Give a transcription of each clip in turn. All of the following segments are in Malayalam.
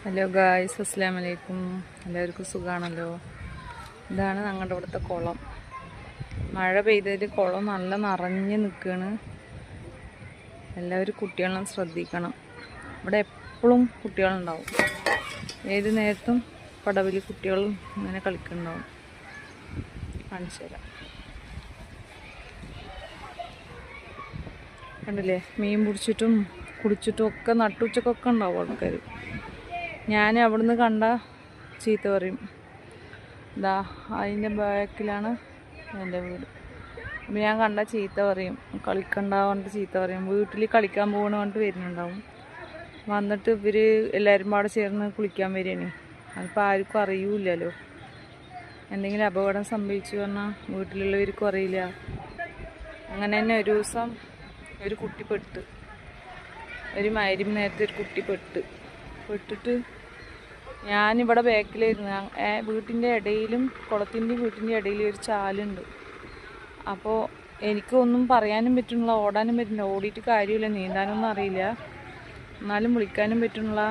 ഹലോ ഗായ്സ്, അസ്സലാമു അലൈക്കും. എല്ലാവർക്കും സുഖമാണല്ലോ. ഇതാണ് ഞങ്ങളുടെ ഇവിടുത്തെ കുളം. മഴ പെയ്തതിൽ കുളം നല്ല നിറഞ്ഞ് നിൽക്കുകയാണ്. എല്ലാവരും കുട്ടികളെ ശ്രദ്ധിക്കണം. ഇവിടെ എപ്പോഴും കുട്ടികളുണ്ടാവും. ഏത് നേരത്തും പടവിൽ കുട്ടികൾ ഇങ്ങനെ കളിക്കുന്നുണ്ടാവും. കാണിച്ചു തരാം. കണ്ടില്ലേ, മീൻ പിടിച്ചിട്ടും കുടിച്ചിട്ടും ഒക്കെ നട്ടുച്ചക്കൊക്കെ ഉണ്ടാവും ആൾക്കാർ. ഞാൻ അവിടുന്ന് കണ്ട ചീത്ത പറയും. ഇതാ അതിൻ്റെ ബാക്കിലാണ് എൻ്റെ വീട്. അപ്പം ഞാൻ കണ്ട ചീത്ത പറയും, കളിക്കണ്ട പറഞ്ഞിട്ട് ചീത്ത പറയും. വീട്ടിൽ കളിക്കാൻ പോകണ പറഞ്ഞിട്ട് വരുന്നുണ്ടാവും. വന്നിട്ട് ഇവർ എല്ലാവരും പാടെ ചേർന്ന് കുളിക്കാൻ വരികയാണ്. അതിപ്പോൾ ആർക്കും അറിയില്ലല്ലോ. എന്തെങ്കിലും അപകടം സംഭവിച്ചു പറഞ്ഞാൽ വീട്ടിലുള്ളവർക്കും അറിയില്ല. അങ്ങനെ തന്നെ ഒരു ദിവസം ഒരു കുട്ടി പെട്ട്, ഒരു മഗ്‌രിബ് നേരത്തെ ഒരു കുട്ടി പെട്ടിട്ട് ഞാനിവിടെ ബാക്കിലായിരുന്നു. വീട്ടിൻ്റെ ഇടയിലും കുളത്തിൻ്റെയും വീട്ടിൻ്റെ ഇടയിൽ ഒരു ചാലുണ്ട്. അപ്പോൾ എനിക്കൊന്നും പറയാനും പറ്റുന്നില്ല, ഓടാനും പറ്റുന്നില്ല. ഓടിയിട്ട് കാര്യമില്ല, നീന്താനൊന്നും അറിയില്ല, എന്നാലും വിളിക്കാനും പറ്റുന്നില്ല.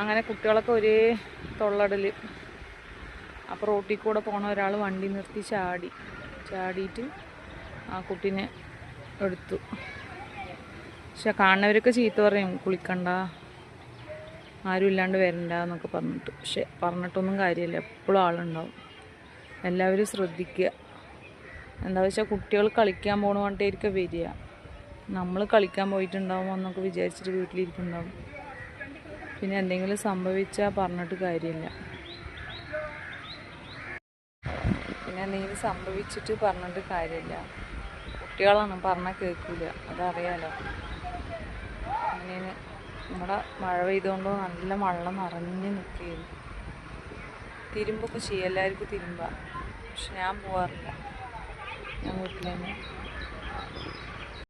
അങ്ങനെ കുട്ടികളൊക്കെ ഒരേ തൊള്ളടൽ. അപ്പോൾ റോട്ടിൽ കൂടെ പോണ ഒരാൾ വണ്ടി നിർത്തി ചാടിയിട്ട് ആ കുട്ടീനെ എടുത്തു. പക്ഷെ കാണുന്നവരൊക്കെ ചീത്ത പറയും, കുളിക്കണ്ട, ആരും ഇല്ലാണ്ട് വരണ്ട എന്നൊക്കെ പറഞ്ഞിട്ട്. പക്ഷെ പറഞ്ഞിട്ടൊന്നും കാര്യമില്ല, എപ്പോഴും ആളുണ്ടാവും. എല്ലാവരും ശ്രദ്ധിക്കുക. എന്താ വെച്ചാൽ കുട്ടികൾ കളിക്കാൻ പോകണ പറഞ്ഞിട്ടായിരിക്കും വരിക. നമ്മൾ കളിക്കാൻ പോയിട്ടുണ്ടാവും എന്നൊക്കെ വിചാരിച്ചിട്ട് വീട്ടിലിരിക്കുന്നുണ്ടാവും. പിന്നെ എന്തെങ്കിലും സംഭവിച്ചാൽ പറഞ്ഞിട്ട് കാര്യമില്ല. കുട്ടികളാണ്, പറഞ്ഞാൽ കേൾക്കില്ല, അതറിയാലോ. അങ്ങനെ നമ്മുടെ മഴ പെയ്തുകൊണ്ട് നല്ല വെള്ളം നിറഞ്ഞ് നിൽക്കുകയായിരുന്നു. തിരുമ്പൊക്കെ ചെയ്യും, എല്ലാവർക്കും തിരുമ്പാം. പക്ഷെ ഞാൻ പോകാറില്ല, ഞാൻ വീട്ടിൽ തന്നെ.